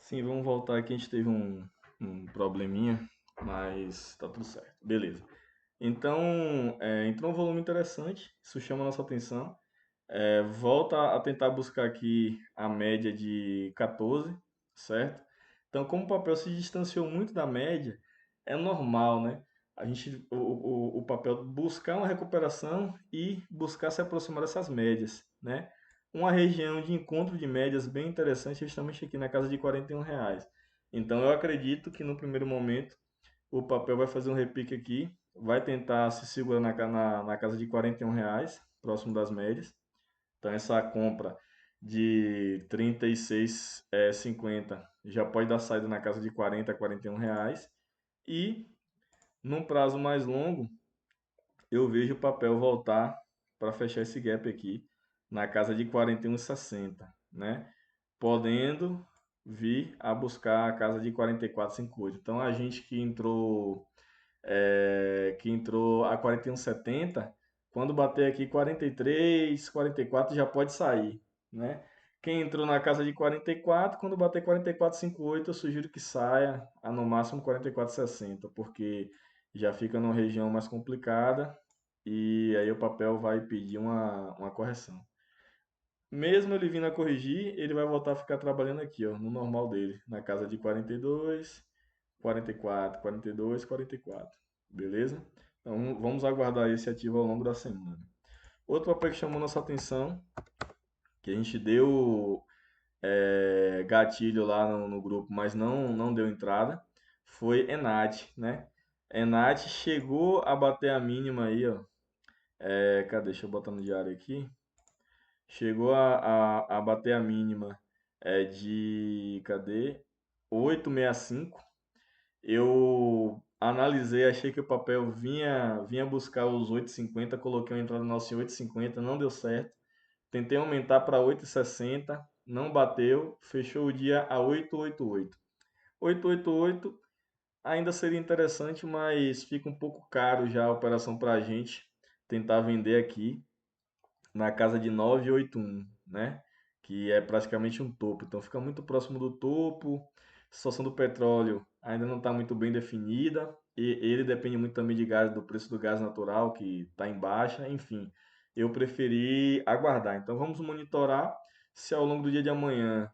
Sim, vamos voltar aqui. A gente teve um probleminha, mas tá tudo certo. Beleza. Então, entrou um volume interessante, isso chama a nossa atenção. Volta a tentar buscar aqui a média de 14, certo? Então, como o papel se distanciou muito da média, é normal, né? O papel buscar uma recuperação e buscar se aproximar dessas médias, né? Uma região de encontro de médias bem interessante, é justamente aqui na casa de R$ 41. Então, eu acredito que no primeiro momento o papel vai fazer um repique aqui, vai tentar se segurar na casa de R$ 41, próximo das médias. Então essa compra de 36,50 já pode dar saída na casa de 40 a R$ 41. E num prazo mais longo, eu vejo o papel voltar para fechar esse gap aqui na casa de 41,60, né? Podendo vir a buscar a casa de 44,58. Então a gente que entrou a 41,70, quando bater aqui 43, 44 já pode sair, né? Quem entrou na casa de 44, quando bater 44,58, eu sugiro que saia a no máximo 44,60, porque já fica numa região mais complicada e aí o papel vai pedir uma correção. Mesmo ele vindo a corrigir, ele vai voltar a ficar trabalhando aqui, ó, no normal dele, na casa de 42, 44, 42, 44. Beleza? Então vamos aguardar esse ativo ao longo da semana. Outro papel que chamou nossa atenção, que a gente deu gatilho lá no grupo, mas não deu entrada, foi Enat, né? Enat chegou a bater a mínima aí, ó. Cadê? Deixa eu botar no diário aqui. Chegou a bater a mínima de, cadê? 8,65. Eu analisei, achei que o papel vinha buscar os 8,50, coloquei uma entrada nossa em 8,50, não deu certo. Tentei aumentar para 8,60, não bateu, fechou o dia a 8,88. 8,88 ainda seria interessante, mas fica um pouco caro já a operação para a gente tentar vender aqui na casa de 9,81, né? Que é praticamente um topo. Então fica muito próximo do topo. A situação do petróleo ainda não está muito bem definida. E ele depende muito também de gás, do preço do gás natural, que está em baixa. Enfim, eu preferi aguardar. Então vamos monitorar se ao longo do dia de amanhã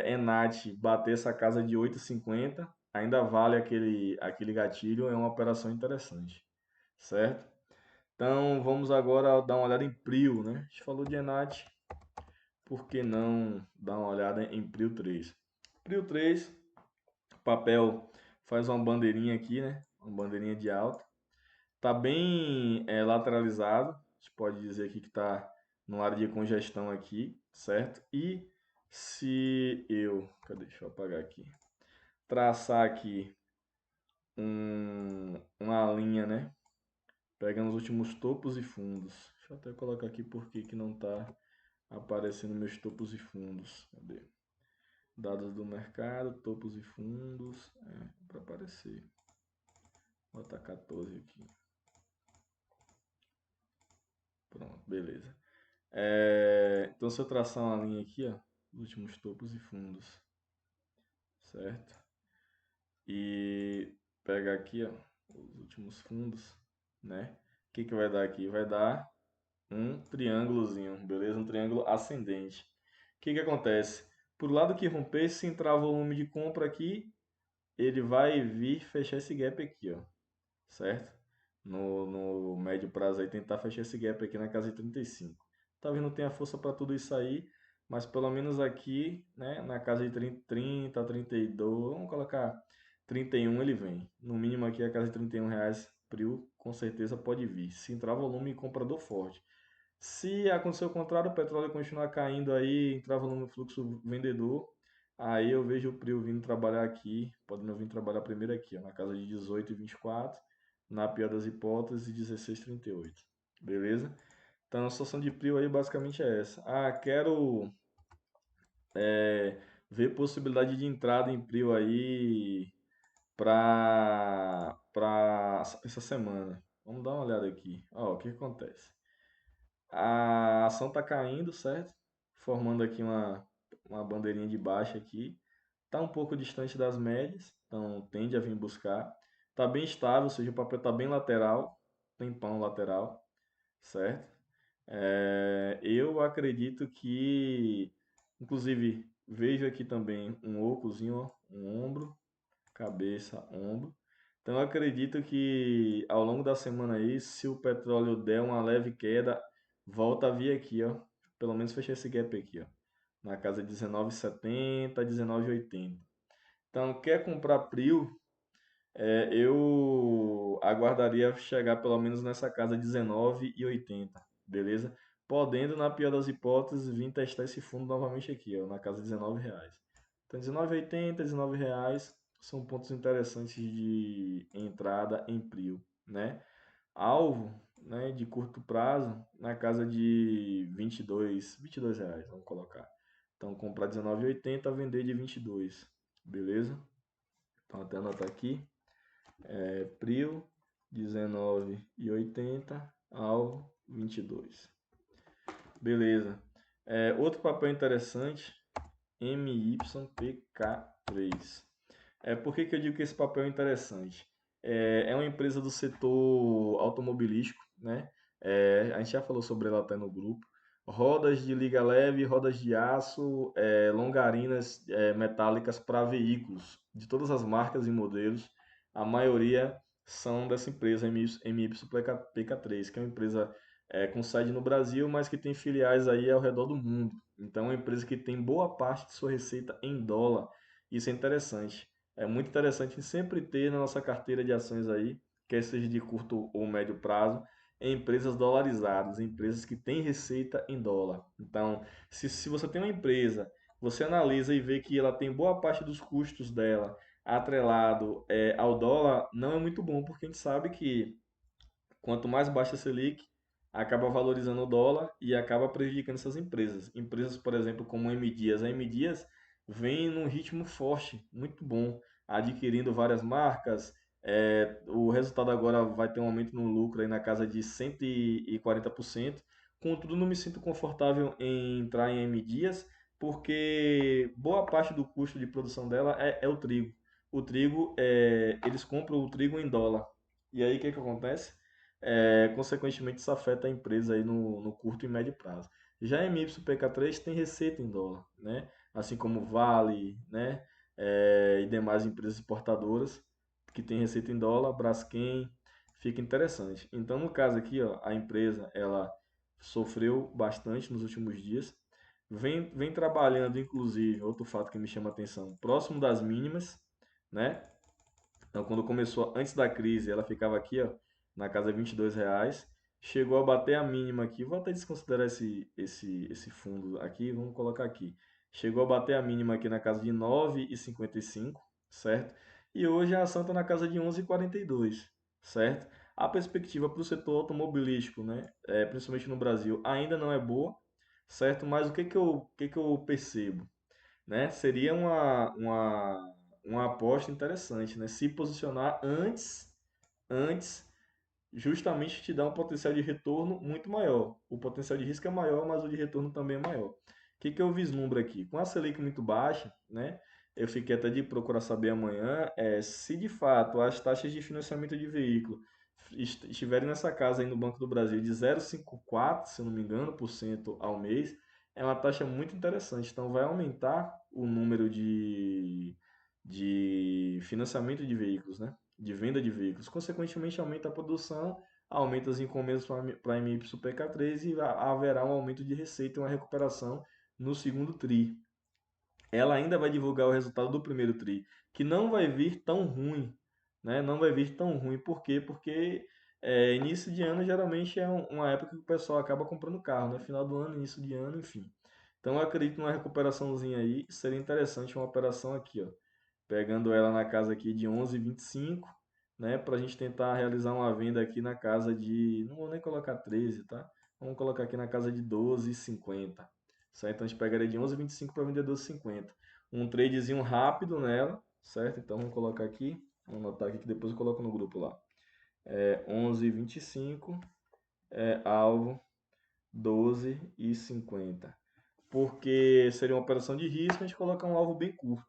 Enat bater essa casa de 8,50, ainda vale aquele gatilho, é uma operação interessante, certo? Então vamos agora dar uma olhada em Prio, né? A gente falou de Enat, por que não dar uma olhada em Prio 3? Prio 3, papel faz uma bandeirinha aqui, né? Uma bandeirinha de alta. Tá bem lateralizado, a gente pode dizer aqui que está no área de congestão aqui, certo? E se eu, cadê? Deixa eu apagar aqui. Traçar aqui uma linha, né? Pegando os últimos topos e fundos. Deixa eu até colocar aqui porque que não está aparecendo meus topos e fundos. Cadê? Dados do mercado, topos e fundos. Para aparecer. Vou botar 14 aqui. Pronto, beleza. Então se eu traçar uma linha aqui, ó, os últimos topos e fundos, certo? E pegar aqui, ó, os últimos fundos, né? O que que vai dar aqui? Vai dar um triângulozinho, beleza? Um triângulo ascendente. O que que acontece? Por lado que romper, se entrar volume de compra aqui, ele vai vir fechar esse gap aqui, ó, certo? No médio prazo aí, tentar fechar esse gap aqui na casa de 35. Talvez não tenha força para tudo isso aí, mas pelo menos aqui, né, na casa de 30, 32, vamos colocar 31 ele vem. No mínimo aqui a casa de R$ 31, Prio com certeza pode vir. Se entrar volume comprador forte. Se acontecer o contrário, o petróleo continuar caindo aí, entrar volume no fluxo vendedor, aí eu vejo o Prio vindo trabalhar aqui, podendo vir trabalhar primeiro aqui, ó, na casa de 18,24, na pior das hipóteses, 16,38. Beleza? Então a situação de Prio aí basicamente é essa. Quero ver possibilidade de entrada em Prio aí para essa semana. Vamos dar uma olhada aqui. Ó, o que acontece? A ação está caindo, certo? Formando aqui uma bandeirinha de baixa aqui. Está um pouco distante das médias, então tende a vir buscar. Está bem estável, ou seja, o papel está bem lateral, tem pão lateral, certo? Eu acredito que, inclusive, vejo aqui também um ocozinho, ó, um ombro, cabeça, ombro. Então, eu acredito que ao longo da semana aí, se o petróleo der uma leve queda, volta a vir aqui, ó. Pelo menos fechar esse gap aqui, ó. Na casa de 19,70, 19,80. Então, quer comprar Prio? Eu aguardaria chegar pelo menos nessa casa 19,80, beleza? Podendo, na pior das hipóteses, vir testar esse fundo novamente aqui, ó, na casa de R$ 19. Então, 19,80, R$ 19 são pontos interessantes de entrada em Prio, né? Alvo, né, de curto prazo, na casa de 22 reais, vamos colocar. Então, comprar 19,80, vender de 22, beleza? Então, até anotar aqui. Prio 19,80, alvo 22. Beleza. Outro papel interessante, MYPK3. Por que que eu digo que esse papel é interessante? É uma empresa do setor automobilístico, né? A gente já falou sobre ela até no grupo. Rodas de liga leve, rodas de aço, longarinas metálicas para veículos de todas as marcas e modelos. A maioria são dessa empresa MYPK3, que é uma empresa com sede no Brasil, mas que tem filiais aí ao redor do mundo. Então, é uma empresa que tem boa parte de sua receita em dólar. Isso é interessante. É muito interessante sempre ter na nossa carteira de ações aí, quer seja de curto ou médio prazo, empresas dolarizadas, empresas que têm receita em dólar. Então, se você tem uma empresa, você analisa e vê que ela tem boa parte dos custos dela atrelado ao dólar, não é muito bom, porque a gente sabe que quanto mais baixa a Selic, acaba valorizando o dólar e acaba prejudicando essas empresas. Empresas, por exemplo, como a M Dias. A M Dias vem num ritmo forte, muito bom, adquirindo várias marcas. O resultado agora vai ter um aumento no lucro aí na casa de 140%. Contudo, não me sinto confortável em entrar em M Dias, porque boa parte do custo de produção dela é o trigo. O trigo, eles compram o trigo em dólar. E aí, o que que acontece? Consequentemente, isso afeta a empresa aí no curto e médio prazo. Já a MYPK3 tem receita em dólar, né? Assim como Vale, né? E demais empresas exportadoras que têm receita em dólar, Braskem, fica interessante. Então, no caso aqui, ó, a empresa ela sofreu bastante nos últimos dias, vem trabalhando, inclusive, outro fato que me chama a atenção, próximo das mínimas, né? Então, quando começou, antes da crise, ela ficava aqui, ó, na casa de R$ 22. Chegou a bater a mínima aqui. Vou até desconsiderar esse fundo aqui. Vamos colocar aqui. Chegou a bater a mínima aqui na casa de 9,55, certo? E hoje a ação está na casa de 11,42, certo? A perspectiva para o setor automobilístico, né, principalmente no Brasil, ainda não é boa, certo? Mas o que que eu percebo? Né? Seria uma aposta interessante, né? Se posicionar antes, justamente te dá um potencial de retorno muito maior. O potencial de risco é maior, mas o de retorno também é maior. O que que eu vislumbro aqui? Com a Selic muito baixa, né? Eu fiquei até de procurar saber amanhã, se de fato as taxas de financiamento de veículo estiverem nessa casa aí no Banco do Brasil de 0,54, se eu não me engano, por cento ao mês, é uma taxa muito interessante. Então vai aumentar o número de financiamento de veículos, né? De venda de veículos. Consequentemente, aumenta a produção, aumenta as encomendas para a MYPK3 e haverá um aumento de receita e uma recuperação no segundo TRI. Ela ainda vai divulgar o resultado do primeiro TRI, que não vai vir tão ruim, né? Não vai vir tão ruim. Por quê? Porque início de ano geralmente é uma época que o pessoal acaba comprando carro, né? Final do ano, início de ano, enfim. Então eu acredito numa recuperaçãozinha aí, seria interessante uma operação aqui, ó, pegando ela na casa aqui de 11,25, né, para a gente tentar realizar uma venda aqui na casa de, não vou nem colocar 13, tá? Vamos colocar aqui na casa de 12,50, certo? Então a gente pegaria de 11,25 para vender 12,50. Um tradezinho rápido nela, certo? Então vamos colocar aqui, vamos anotar aqui que depois eu coloco no grupo lá. 11,25, alvo 12,50. Porque seria uma operação de risco, a gente coloca um alvo bem curto,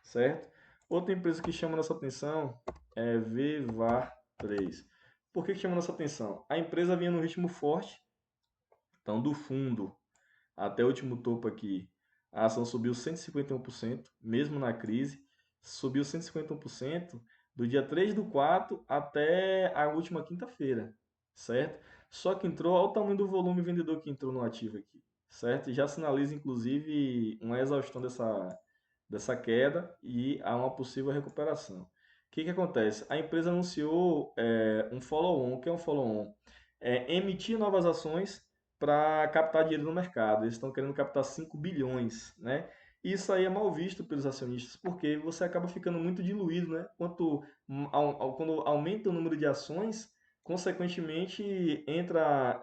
certo? Outra empresa que chama nossa atenção é Vevar 3. Por que chama nossa atenção? A empresa vinha no ritmo forte, então do fundo até o último topo aqui, a ação subiu 151%, mesmo na crise, subiu 151% do dia 3 do 4 até a última quinta-feira, certo? Só que entrou, olha o tamanho do volume vendedor que entrou no ativo aqui, certo? E já sinaliza, inclusive, uma exaustão dessa queda e há uma possível recuperação. O que acontece? A empresa anunciou um follow-on. O que é um follow-on? É emitir novas ações para captar dinheiro no mercado. Eles estão querendo captar 5 bilhões, né? Isso aí é mal visto pelos acionistas, porque você acaba ficando muito diluído, né? Quando aumenta o número de ações, consequentemente entra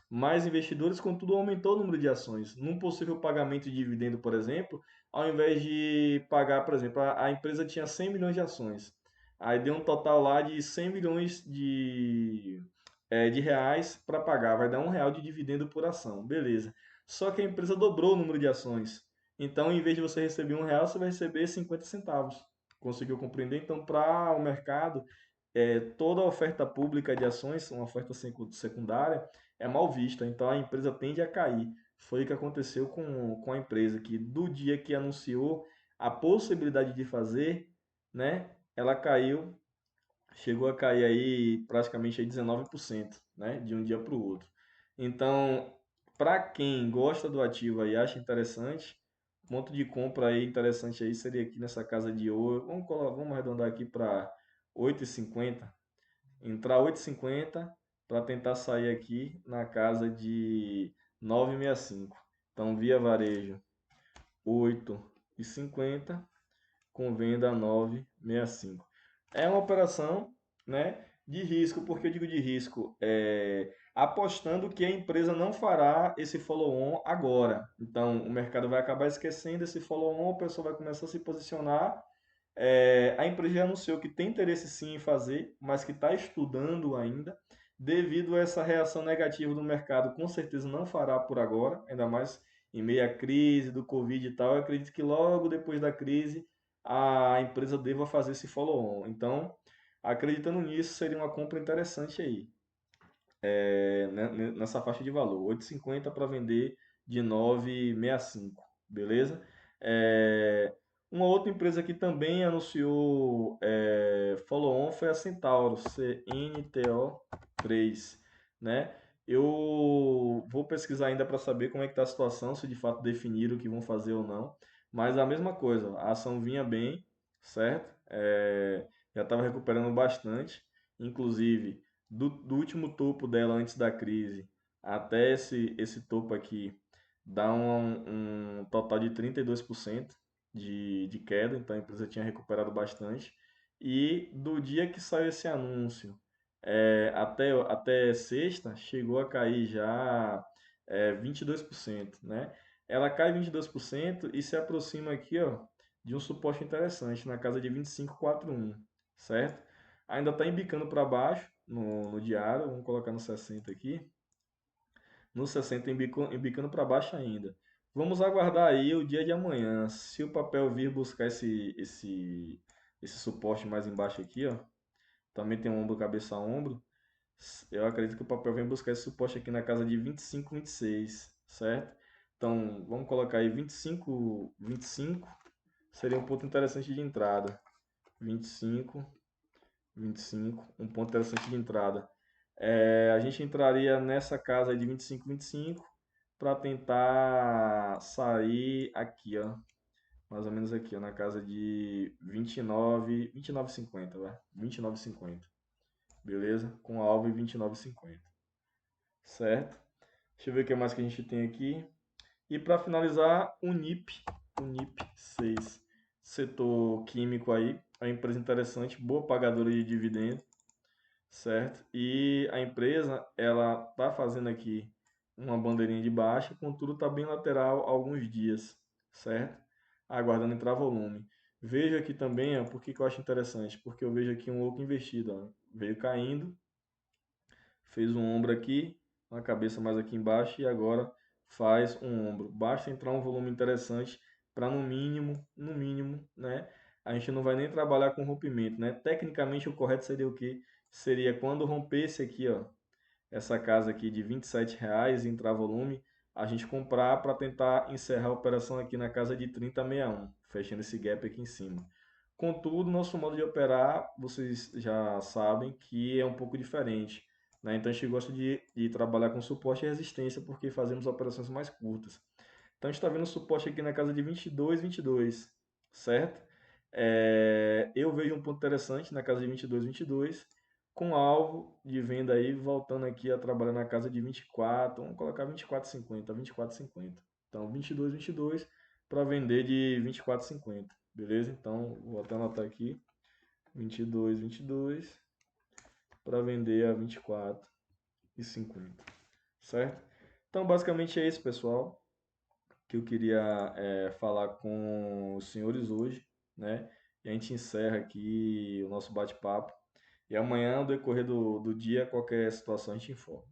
mais investidores, contudo aumentou o número de ações. Num possível pagamento de dividendo, por exemplo, ao invés de pagar, por exemplo, a empresa tinha 100 milhões de ações. Aí deu um total lá de 100 milhões de reais para pagar. Vai dar R$ 1 de dividendo por ação. Beleza. Só que a empresa dobrou o número de ações. Então, em vez de você receber R$ 1, você vai receber 50 centavos. Conseguiu compreender? Então, para o mercado, toda a oferta pública de ações, uma oferta secundária, é mal vista. Então, a empresa tende a cair. Foi o que aconteceu com a empresa, que do dia que anunciou a possibilidade de fazer, né, ela caiu, chegou a cair aí praticamente aí 19%, né, de um dia para o outro. Então, para quem gosta do ativo aí, acha interessante, ponto de compra aí interessante aí seria aqui nessa casa de ouro. Vamos arredondar aqui para 8,50. Entrar 8,50 para tentar sair aqui na casa de 9,65. Então, via varejo 8,50 com venda 9,65. É uma operação, né, de risco. Por que eu digo de risco? Apostando que a empresa não fará esse follow-on agora. Então, o mercado vai acabar esquecendo esse follow-on, o pessoal vai começar a se posicionar. A empresa já anunciou que tem interesse sim em fazer, mas que está estudando ainda. Devido a essa reação negativa do mercado, com certeza não fará por agora, ainda mais em meio à crise do Covid e tal. Eu acredito que logo depois da crise a empresa deva fazer esse follow-on. Então, acreditando nisso, seria uma compra interessante aí, nessa faixa de valor, 8,50 para vender de 9,65, beleza? É, uma outra empresa que também anunciou follow-on foi a Centauro, CNTO3, né? Eu vou pesquisar ainda para saber como é que está a situação, se de fato definiram o que vão fazer ou não. Mas a mesma coisa, a ação vinha bem, certo? Já estava recuperando bastante, inclusive do último topo dela antes da crise até esse topo aqui, dá um total de 32% de queda, então a empresa tinha recuperado bastante. E do dia que saiu esse anúncio até sexta, chegou a cair já 22%, né? Ela cai 22% e se aproxima aqui, ó, de um suporte interessante, na casa de 25,41, certo? Ainda está embicando para baixo no diário, vamos colocar no 60 aqui. No 60 embicando para baixo ainda. Vamos aguardar aí o dia de amanhã. Se o papel vir buscar esse suporte mais embaixo aqui, ó, também tem um ombro, cabeça a ombro. Eu acredito que o papel vem buscar esse suporte aqui na casa de 25, 26, certo? Então, vamos colocar aí 25, 25. Seria um ponto interessante de entrada. 25, 25, um ponto interessante de entrada. A gente entraria nessa casa aí de 25, 25 para tentar sair aqui, ó, mais ou menos aqui, ó, na casa de 29, 29,50, vai, 29,50, beleza? Com alvo em 29,50, certo? Deixa eu ver o que mais que a gente tem aqui. E para finalizar, Unip 6, setor químico aí, é uma empresa interessante, boa pagadora de dividendos, certo? E a empresa, ela tá fazendo aqui uma bandeirinha de baixa, contudo tá bem lateral há alguns dias, certo? Aguardando entrar volume. Veja aqui também, ó, por que que eu acho interessante? Porque eu vejo aqui um outro investido, ó, veio caindo, fez um ombro aqui, uma cabeça mais aqui embaixo e agora faz um ombro. Basta entrar um volume interessante para no mínimo, né? A gente não vai nem trabalhar com rompimento, né? Tecnicamente o correto seria o quê? Seria quando rompesse aqui, ó, essa casa aqui de R$ 27 em volume, a gente comprar para tentar encerrar a operação aqui na casa de 30,61, fechando esse gap aqui em cima. Contudo, nosso modo de operar, vocês já sabem que é um pouco diferente, né? Então a gente gosta de trabalhar com suporte e resistência porque fazemos operações mais curtas. Então a gente está vendo suporte aqui na casa de 22, 22, certo? Eu vejo um ponto interessante na casa de 22, 22, com alvo de venda aí voltando aqui a trabalhar na casa de 24, vamos colocar 24,50, 24,50. Então 22, 22 para vender de 24,50, beleza? Então vou até anotar aqui 22, 22 para vender a 24,50, certo? Então basicamente é isso, pessoal, que eu queria falar com os senhores hoje, né? E a gente encerra aqui o nosso bate-papo. E amanhã, no decorrer do dia, qualquer situação a gente informa.